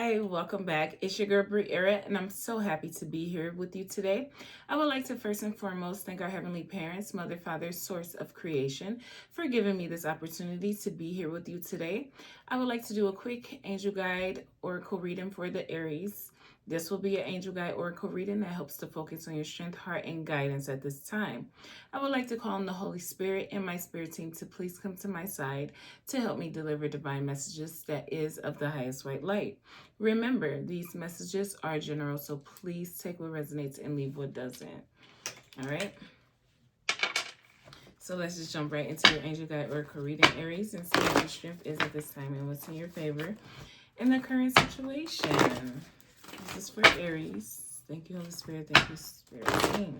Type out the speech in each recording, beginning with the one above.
Hi, welcome back. It's your girl Briera, and I'm so happy to be here with you today. I would like to first and foremost thank our Heavenly Parents, Mother, Father, Source of Creation, for giving me this opportunity to be here with you today. I would like to do a quick angel guide oracle reading for the Aries. This will be an angel guide oracle reading that helps to focus on your strength, heart, and guidance at this time. I would like to call on the Holy Spirit and my spirit team to please come to my side to help me deliver divine messages that is of the highest white light. Remember, these messages are general, so please take what resonates and leave what doesn't. All right? So let's just jump right into your angel guide oracle reading, Aries, and see what your strength is at this time and what's in your favor in the current situation. This is for Aries. Thank you, Holy Spirit. Thank you, Spirit King.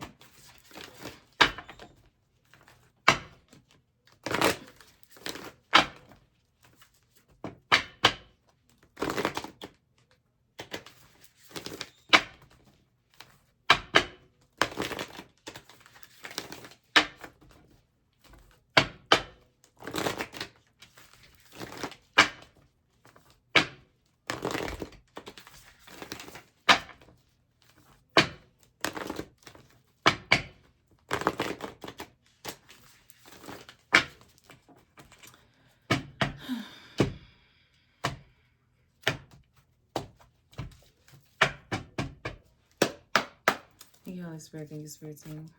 Thank you, Holy Spirit. Thank you, Spirit Team.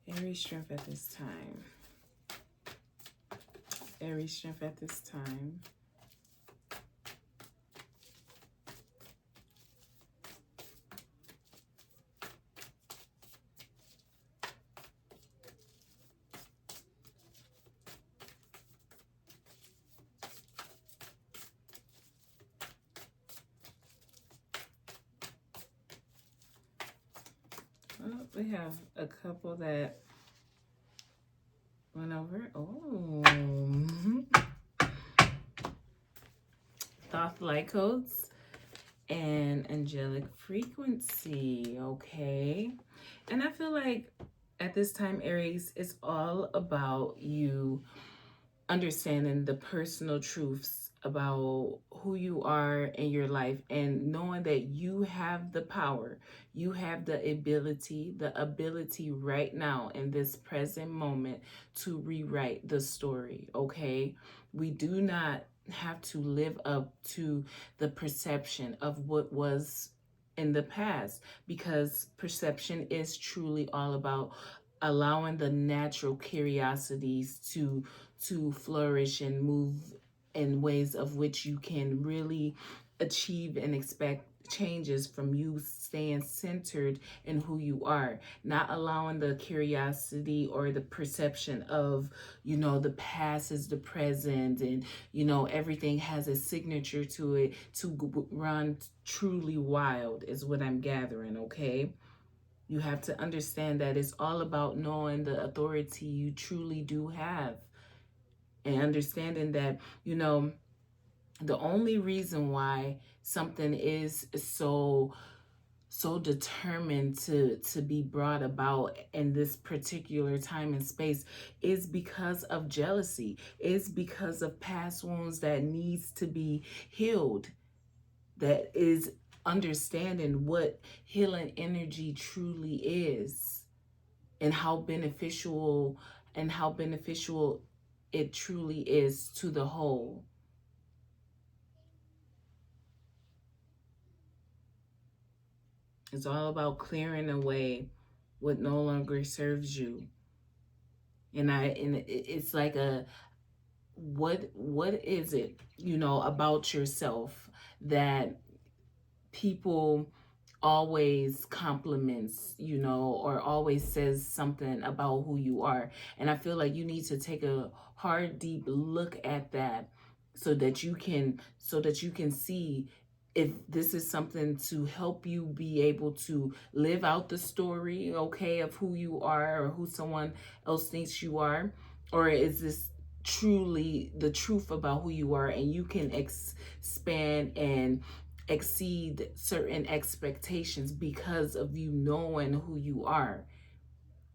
Aries strength at this time. Aries strength at this time. Well, we have a couple that went over. Oh. Thoth light codes and angelic frequency. Okay. And I feel like at this time, Aries, it's all about you understanding the personal truths about who you are in your life and knowing that you have the power, you have the ability right now in this present moment to rewrite the story. Okay, we do not have to live up to the perception of what was in the past, because perception is truly all about allowing the natural curiosities to flourish and move in ways of which you can really achieve and expect changes from you staying centered in who you are, not allowing the curiosity or the perception of, the past is the present, and, everything has a signature to it to run truly wild, is what I'm gathering, okay? You have to understand that it's all about knowing the authority you truly do have, and understanding that, the only reason why something is so determined to be brought about in this particular time and space is because of jealousy, is because of past wounds that needs to be healed, that is understanding what healing energy truly is, and how beneficial it truly is to the whole. It's all about clearing away what no longer serves you. And it's like what is it, about yourself that people always compliments, or always says something about who you are. And I feel like you need to take a hard, deep look at that so that you can see if this is something to help you be able to live out the story, okay, of who you are or who someone else thinks you are, or is this truly the truth about who you are, and you can expand and exceed certain expectations because of you knowing who you are.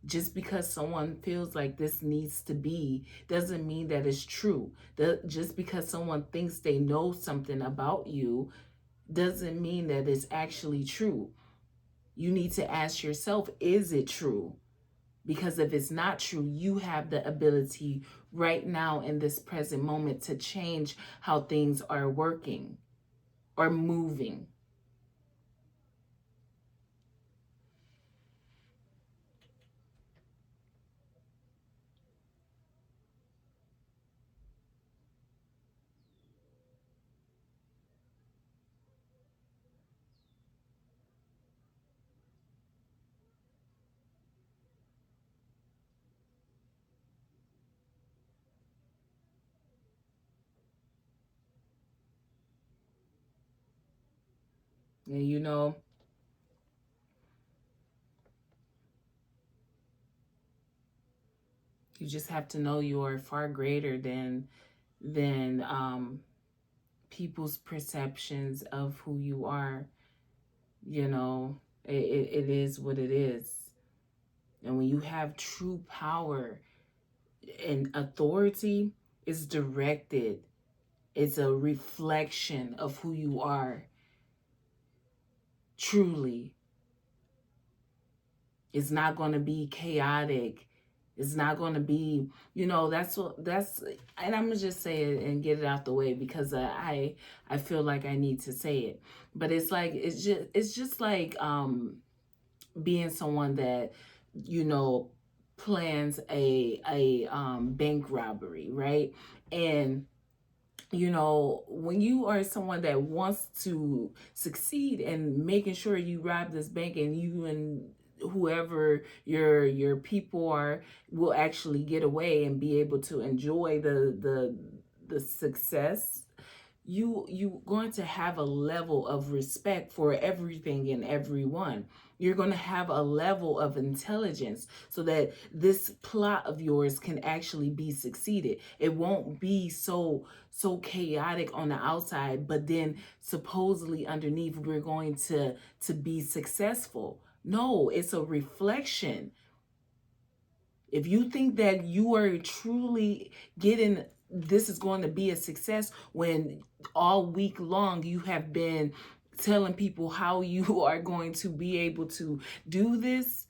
Just because someone feels like this needs to be doesn't mean that it's true. Just because someone thinks they know something about you doesn't mean that it's actually true. You need to ask yourself, is it true? Because if it's not true, you have the ability right now in this present moment to change how things are working or moving. And you just have to know you are far greater than people's perceptions of who you are. It is what it is. And when you have true power and authority, is directed, it's a reflection of who you are truly. It's not going to be chaotic. It's not going to be, and I'm going to just say it and get it out the way because I feel like I need to say it. But it's just like being someone that, you know, plans a bank robbery, right? And when you are someone that wants to succeed in making sure you rob this bank, and you and whoever your people are will actually get away and be able to enjoy the success, you going to have a level of respect for everything and everyone. You're going to have a level of intelligence so that this plot of yours can actually be succeeded. It won't be so chaotic on the outside, but then supposedly underneath we're going to be successful. No, it's a reflection. If you think that you are truly getting, this is going to be a success when all week long you have been telling people how you are going to be able to do this,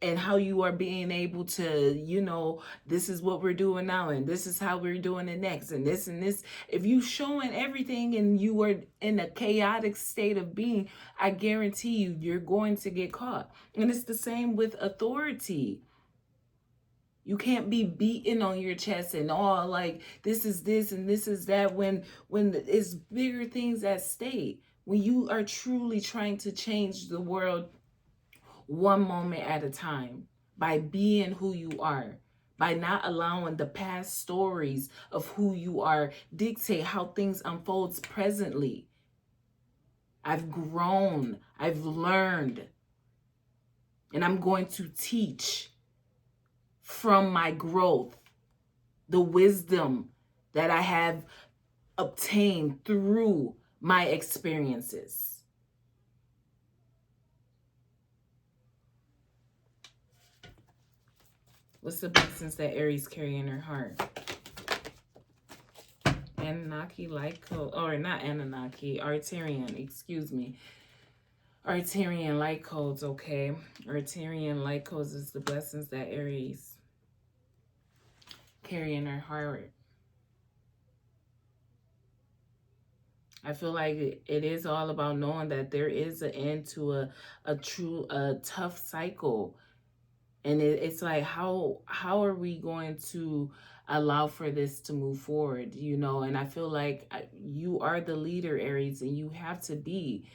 and how you are being able to, this is what we're doing now, and this is how we're doing it next, and this and this. If you showing everything and you are in a chaotic state of being, I guarantee you're going to get caught. And it's the same with authority. You can't be beating on your chest and all like this is this and this is that when it's bigger things at stake. When you are truly trying to change the world one moment at a time by being who you are, by not allowing the past stories of who you are dictate how things unfolds presently. I've grown, I've learned, and I'm going to teach from my growth, the wisdom that I have obtained through my experiences. What's the blessings that Aries carry in her heart? Anunnaki light code, or not Anunnaki, Arturian, excuse me. Arturian light codes, okay? Arturian light codes is the blessings that Aries carry in her heart. I feel like it is all about knowing that there is an end to a tough cycle. And it's like, how are we going to allow for this to move forward, And I feel like you are the leader, Aries, and you have to be.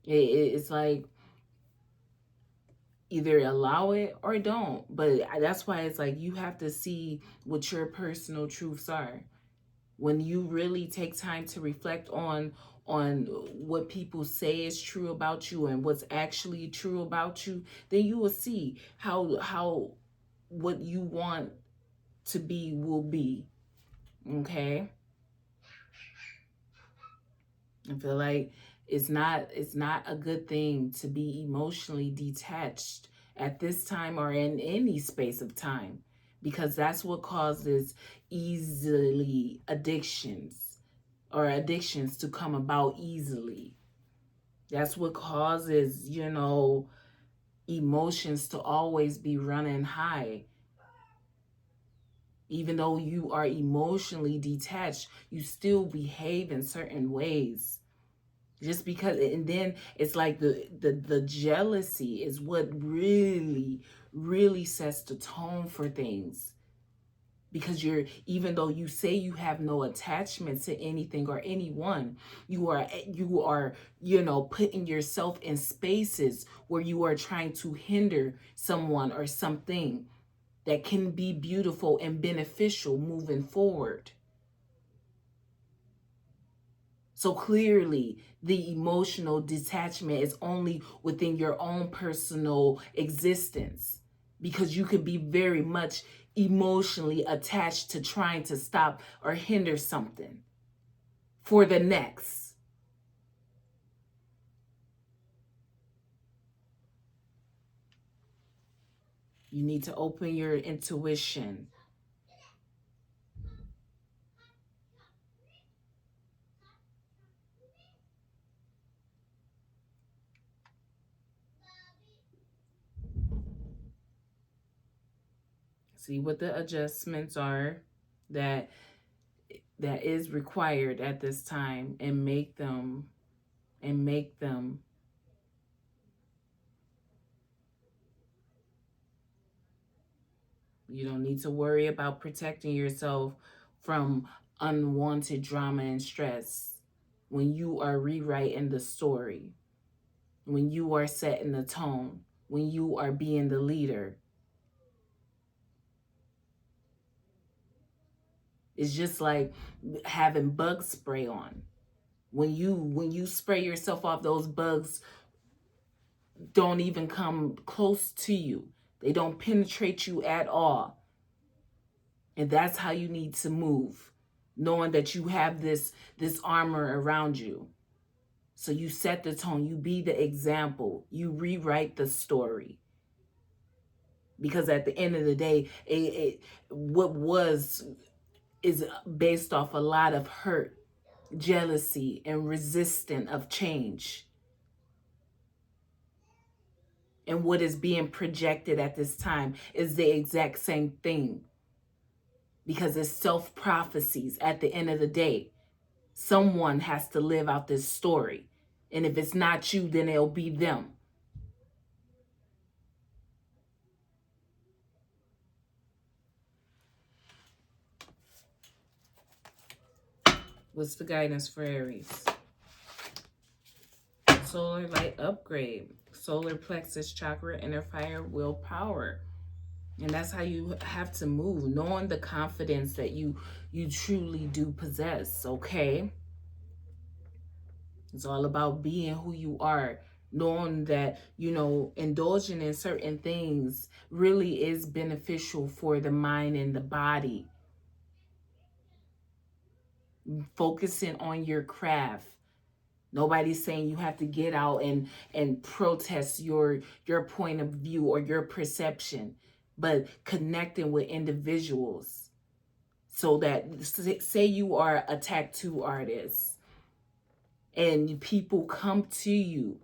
It's like, either allow it or don't. But that's why it's like you have to see what your personal truths are. When you really take time to reflect on what people say is true about you and what's actually true about you, then you will see how what you want to be will be. Okay? I feel like it's not a good thing to be emotionally detached at this time or in any space of time, because that's what causes easily addictions to come about easily. That's what causes, emotions to always be running high. Even though you are emotionally detached, you still behave in certain ways. Just because, and then it's like the jealousy is what really, really sets the tone for things. Because even though you say you have no attachment to anything or anyone, you are putting yourself in spaces where you are trying to hinder someone or something that can be beautiful and beneficial moving forward. So clearly, the emotional detachment is only within your own personal existence, because you could be very much emotionally attached to trying to stop or hinder something for the next. You need to open your intuition. See what the adjustments are that is required at this time, and make them. You don't need to worry about protecting yourself from unwanted drama and stress when you are rewriting the story, when you are setting the tone, when you are being the leader. It's just like having bug spray on. When you spray yourself off, those bugs don't even come close to you. They don't penetrate you at all. And that's how you need to move, knowing that you have this armor around you. So you set the tone, you be the example, you rewrite the story. Because at the end of the day, what is based off a lot of hurt, jealousy, and resistance of change. And what is being projected at this time is the exact same thing. Because it's self-prophecies at the end of the day. Someone has to live out this story. And if it's not you, then it'll be them. What's the guidance for Aries? Solar light upgrade. Solar plexus chakra, inner fire, willpower. And that's how you have to move, knowing the confidence that you truly do possess, okay? It's all about being who you are, knowing that, indulging in certain things really is beneficial for the mind and the body. Focusing on your craft. Nobody's saying you have to get out and protest your point of view or your perception, but connecting with individuals. So that, say you are a tattoo artist and people come to you,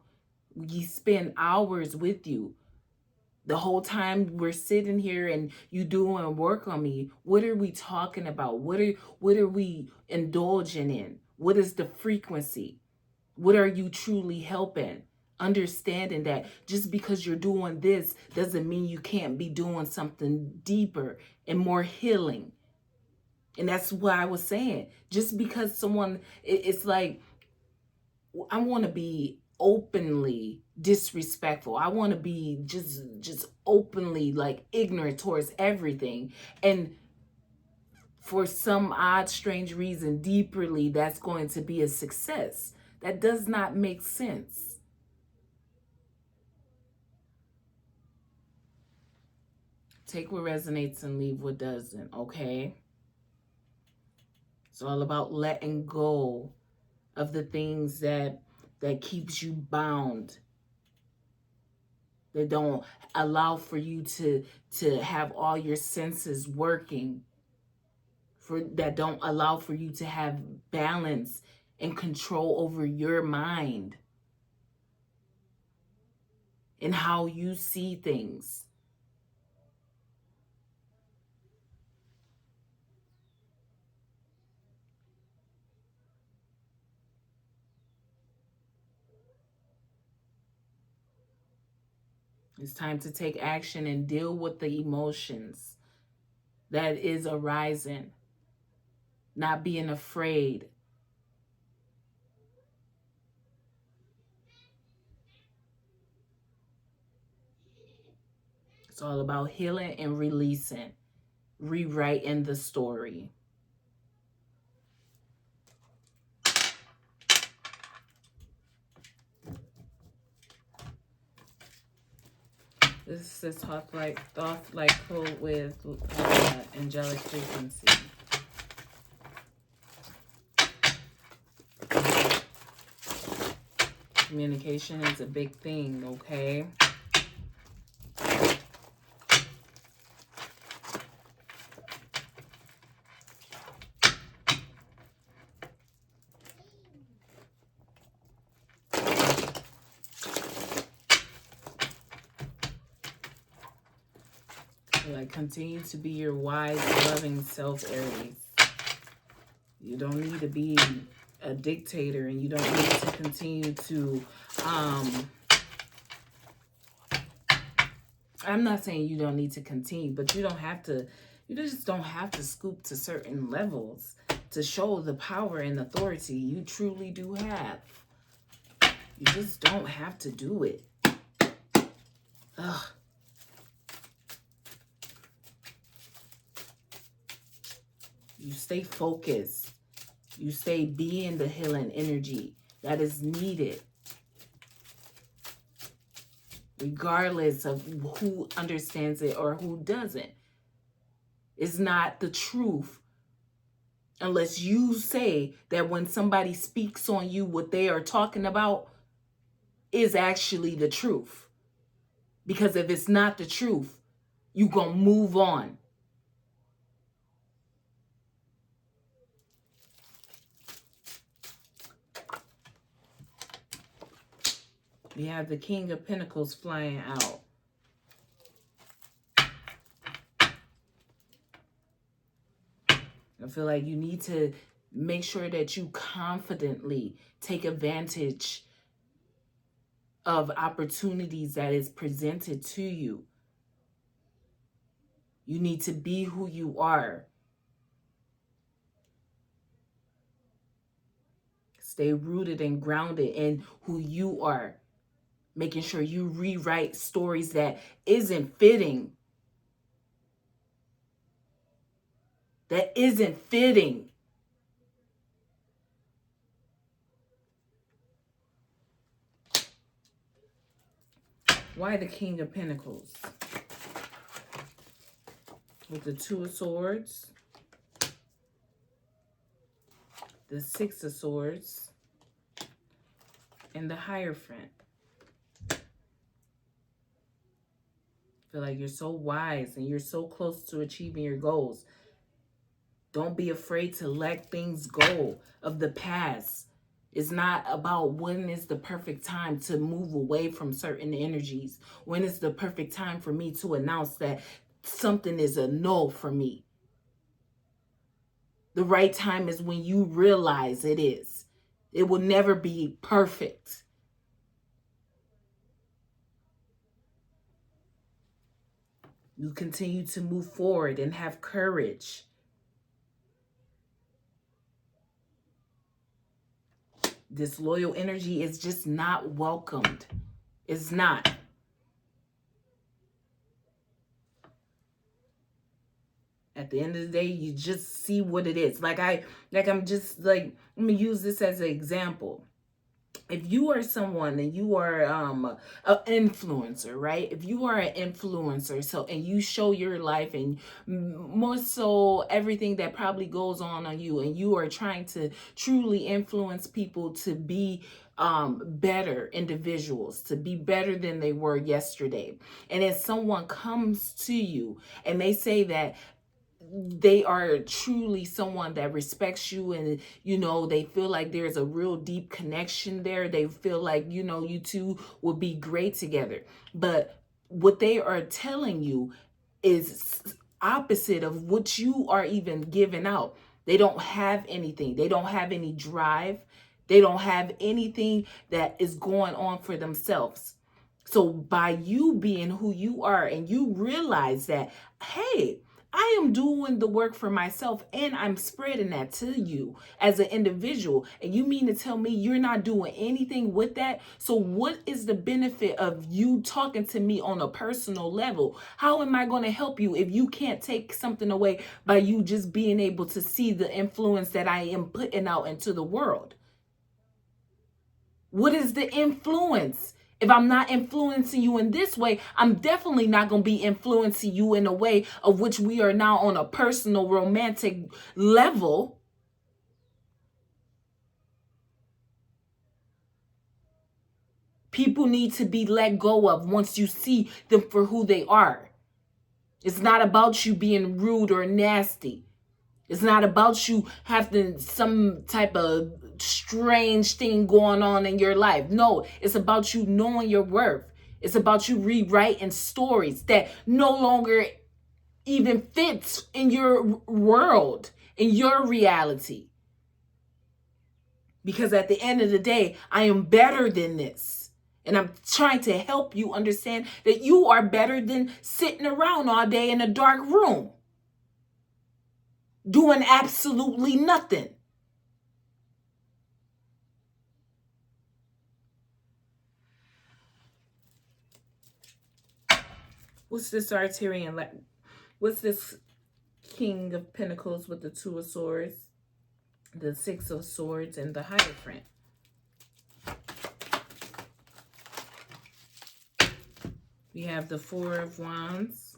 you spend hours with you. The whole time we're sitting here and you doing work on me, what are we talking about? What are we indulging in? What is the frequency? What are you truly helping? Understanding that just because you're doing this doesn't mean you can't be doing something deeper and more healing. And that's what I was saying. Just because someone, it's like, I want to be openly disrespectful. I want to be just openly like ignorant towards everything. And for some odd, strange reason, deeperly, that's going to be a success. That does not make sense. Take what resonates and leave what doesn't, okay? It's all about letting go of the things that keeps you bound, that don't allow for you to have all your senses working, that don't allow for you to have balance and control over your mind and how you see things. It's time to take action and deal with the emotions that is arising. Not being afraid. It's all about healing and releasing, rewriting the story. This is thought like code with angelic frequency. Communication is a big thing, okay? Like, continue to be your wise, loving self, Aries. You don't need to be a dictator, and you don't need to continue to, I'm not saying you don't need to continue, but you don't have to, you just don't have to scoop to certain levels to show the power and authority you truly do have. You just don't have to do it. Ugh. You stay focused. You stay being the healing energy that is needed. Regardless of who understands it or who doesn't. It's not the truth unless you say that when somebody speaks on you, what they are talking about is actually the truth. Because if it's not the truth, you're going to move on. We have the King of Pentacles flying out. I feel like you need to make sure that you confidently take advantage of opportunities that is presented to you. You need to be who you are. Stay rooted and grounded in who you are. Making sure you rewrite stories that isn't fitting. That isn't fitting. Why the King of Pentacles? With the Two of Swords. The Six of Swords. And the Hierophant. Feel like you're so wise and you're so close to achieving your goals. Don't be afraid to let things go of the past. It's not about when is the perfect time to move away from certain energies. When is the perfect time for me to announce that something is a no for me. The right time is when you realize it is. It will never be perfect. You continue to move forward and have courage. Disloyal energy is just not welcomed. It's not. At the end of the day, you just see what it is. I'm just like, let me use this as an example. if you are someone and you are an influencer, right? If you are an influencer, so and you show your life and more so everything that probably goes on you, and you are trying to truly influence people to be better individuals, to be better than they were yesterday. And if someone comes to you and they say that they are truly someone that respects you, and they feel like there's a real deep connection there, they feel like you two will be great together, but what they are telling you is opposite of what you are even giving out. They don't have anything, they don't have any drive, they don't have anything that is going on for themselves. So by you being who you are and you realize that, hey, I am doing the work for myself and I'm spreading that to you as an individual. And you mean to tell me you're not doing anything with that? So what is the benefit of you talking to me on a personal level? How am I going to help you if you can't take something away by you just being able to see the influence that I am putting out into the world? What is the influence? If I'm not influencing you in this way, I'm definitely not going to be influencing you in a way of which we are now on a personal, romantic level. People need to be let go of once you see them for who they are. It's not about you being rude or nasty. It's not about you having some type of strange thing going on in your life. No, it's about you knowing your worth. It's about you rewriting stories that no longer even fits in your world, in your reality. Because at the end of the day, I am better than this. And I'm trying to help you understand that you are better than sitting around all day in a dark room, doing absolutely nothing. What's this Arterian? What's this King of Pentacles with the Two of Swords, the Six of Swords, and the Hierophant? We have the Four of Wands,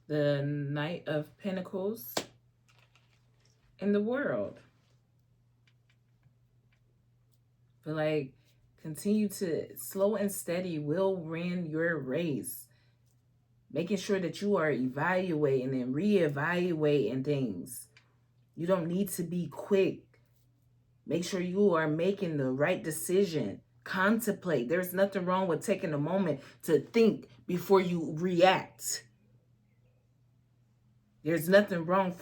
the Knight of Pentacles, and the World. But like, continue to slow and steady will win your race. Making sure that you are evaluating and reevaluating things. You don't need to be quick. Make sure you are making the right decision. Contemplate. There's nothing wrong with taking a moment to think before you react. There's nothing wrong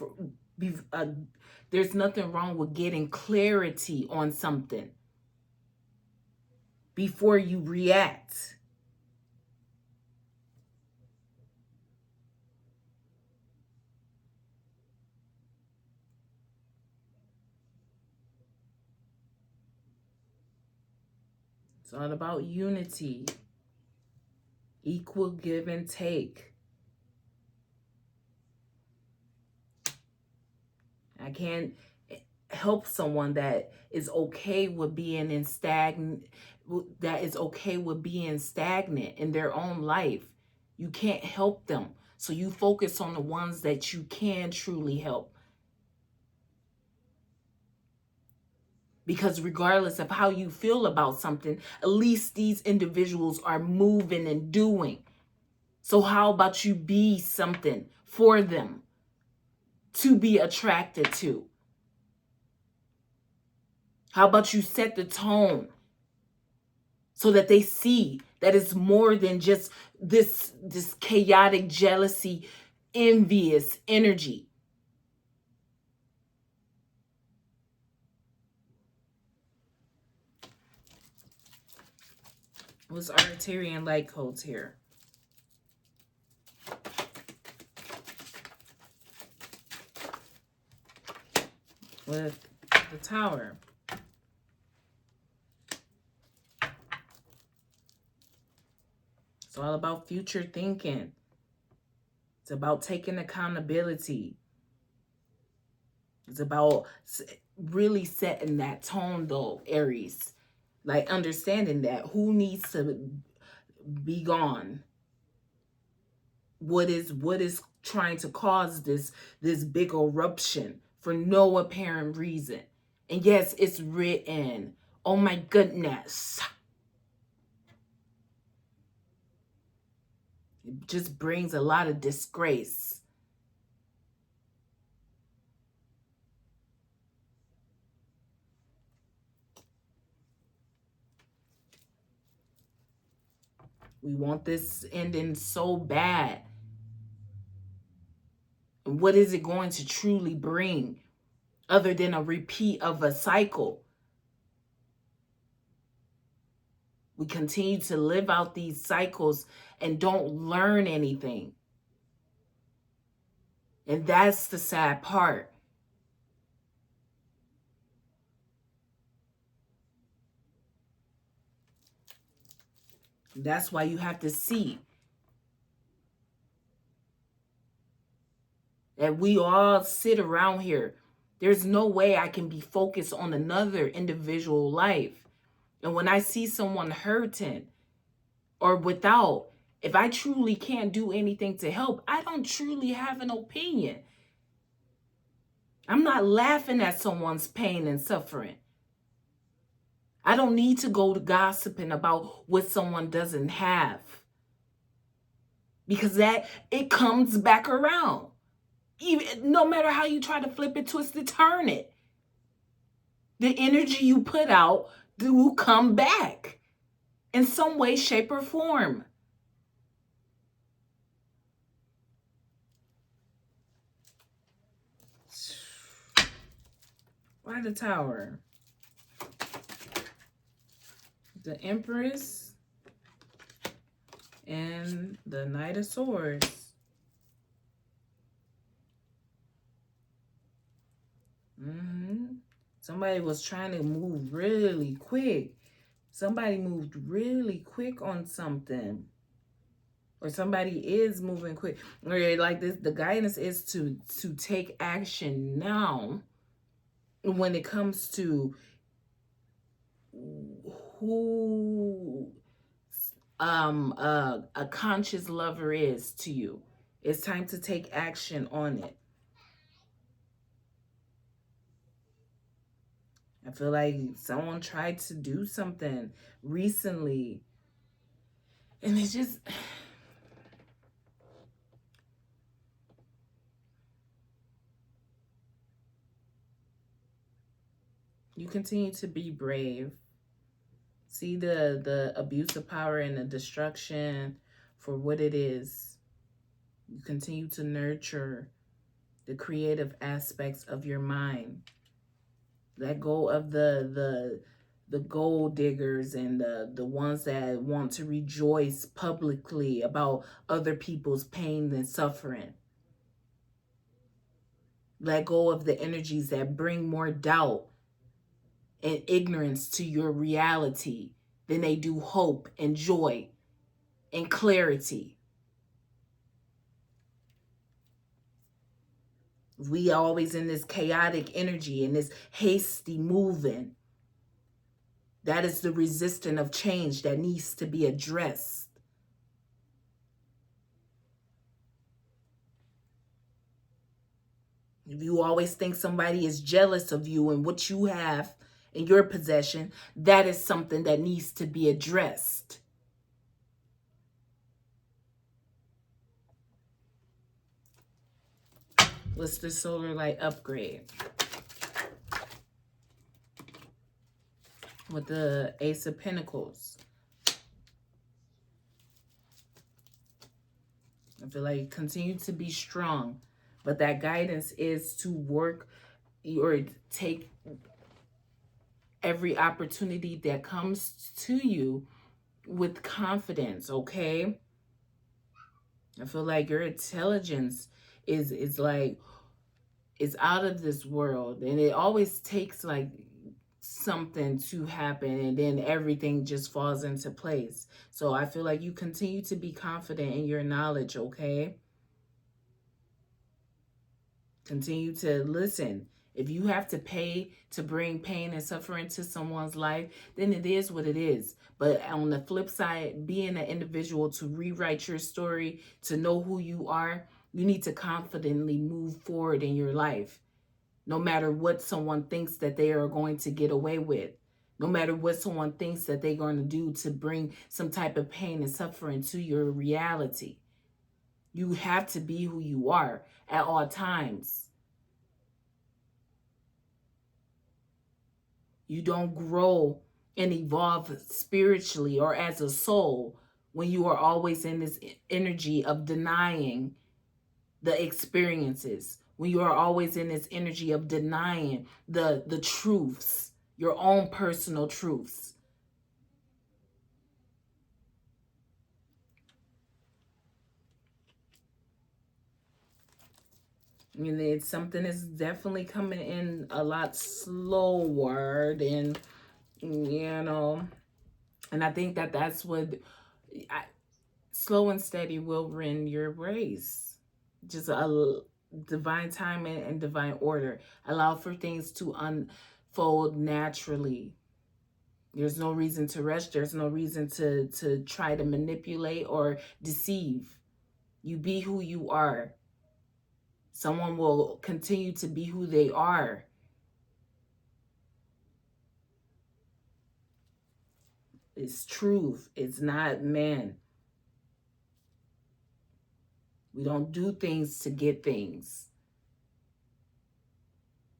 with getting clarity on something before you react. It's all about unity, equal give and take. I can't help someone that is okay with being in stagnant in their own life. You can't help them. So you focus on the ones that you can truly help. Because regardless of how you feel about something, at least these individuals are moving and doing. So how about you be something for them to be attracted to? How about you set the tone so that they see that it's more than just this chaotic jealousy, envious energy. What's Arcturian light codes here? With the Tower. It's all about future thinking. It's about taking accountability. It's about really setting that tone though, Aries. Like understanding that who needs to be gone. What is trying to cause this big eruption for no apparent reason. And yes, it's written. Oh my goodness. It just brings a lot of disgrace. We want this ending so bad. And what is it going to truly bring other than a repeat of a cycle? We continue to live out these cycles and don't learn anything. And that's the sad part. That's why you have to see that we all sit around here. There's no way I can be focused on another individual life. And when I see someone hurting or without, if I truly can't do anything to help, I don't truly have an opinion. I'm not laughing at someone's pain and suffering. I don't need to go to gossiping about what someone doesn't have. Because that it comes back around. Even no matter how you try to flip it, twist it, turn it. The energy you put out will come back in some way, shape, or form. Why the Tower? The Empress and the Knight of Swords. Somebody was trying to move really quick. Somebody moved really quick on something. Or somebody is moving quick. Or like this, the guidance is to take action now when it comes to who a conscious lover is to you. It's time to take action on it. I feel like someone tried to do something recently and it's just you continue to be brave. See the abuse of power and the destruction for what it is. You continue to nurture the creative aspects of your mind. Let go of the gold diggers and the ones that want to rejoice publicly about other people's pain and suffering. Let go of the energies that bring more doubt and ignorance to your reality than they do hope and joy and clarity. We always in this chaotic energy and this hasty moving. That is the resistance of change that needs to be addressed. If you always think somebody is jealous of you and what you have in your possession, that is something that needs to be addressed. What's the solar light upgrade? With the Ace of Pentacles. I feel like continue to be strong, but that guidance is to work or take every opportunity that comes to you with confidence, okay? I feel like your intelligence is like, it's out of this world, and it always takes like something to happen and then everything just falls into place. So I feel like you continue to be confident in your knowledge, okay? Continue to listen If you have to pay to bring pain and suffering to someone's life, then it is what it is. But on the flip side, being an individual to rewrite your story, to know who you are, you need to confidently move forward in your life, no matter what someone thinks that they are going to get away with, no matter what someone thinks that they're going to do to bring some type of pain and suffering to your reality. You have to be who you are at all times. You don't grow and evolve spiritually or as a soul when you are always in this energy of denying the experiences, when you are always in this energy of denying the truths, your own personal truths. I mean, it's something that's definitely coming in a lot slower than, and I think that that's what slow and steady will win your race. Just a divine timing and divine order. Allow for things to unfold naturally. There's no reason to rush. There's no reason to try to manipulate or deceive. You be who you are. Someone will continue to be who they are. It's truth. It's not man. We don't do things to get things.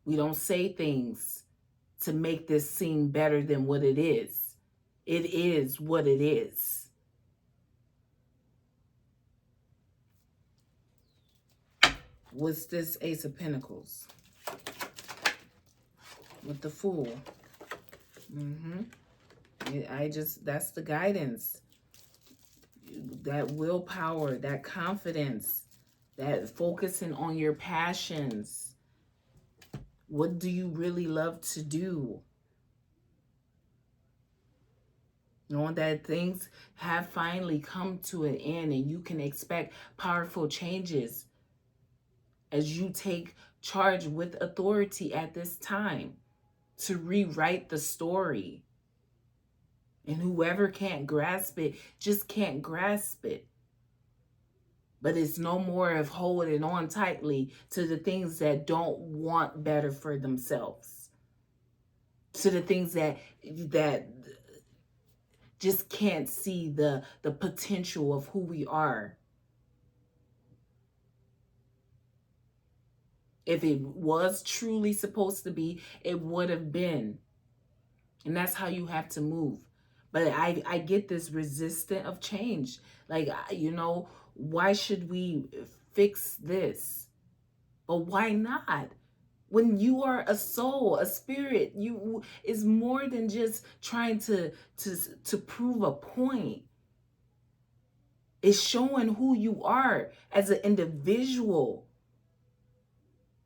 We don't say things to make this seem better than what it is. It is what it is. What's this Ace of Pentacles? With the Fool. That's the guidance. That willpower, that confidence, that focusing on your passions. What do you really love to do? Knowing that things have finally come to an end and you can expect powerful changes as you take charge with authority at this time to rewrite the story. And whoever can't grasp it just can't grasp it. But it's no more of holding on tightly to the things that don't want better for themselves. To the things that just can't see the potential of who we are. If it was truly supposed to be, it would have been. And that's how you have to move. But I get this resistant of change. Like, why should we fix this? But why not? When you are a soul, a spirit, you is more than just trying to prove a point. It's showing who you are as an individual.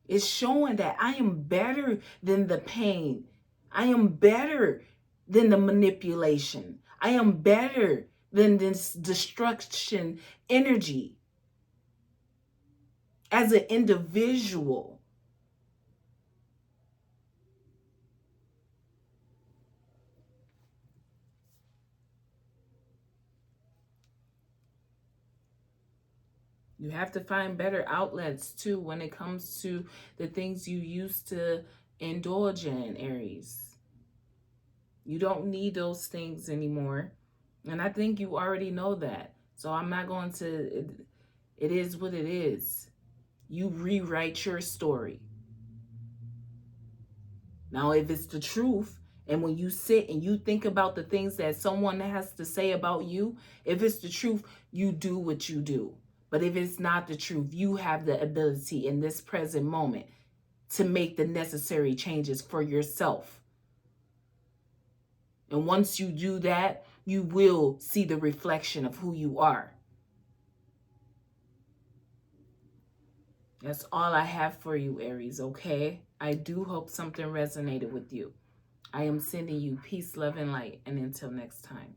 It's showing that I am better than the pain. I am better than the manipulation. I am better than this destruction energy. As an individual. You have to find better outlets too when it comes to the things you used to indulge in, Aries. You don't need those things anymore. And I think you already know that. So I'm not going to, it is what it is. You rewrite your story. Now, if it's the truth, and when you sit and you think about the things that someone has to say about you, if it's the truth, you do what you do. But if it's not the truth, you have the ability in this present moment to make the necessary changes for yourself. And once you do that, you will see the reflection of who you are. That's all I have for you, Aries, okay? I do hope something resonated with you. I am sending you peace, love, and light. And until next time.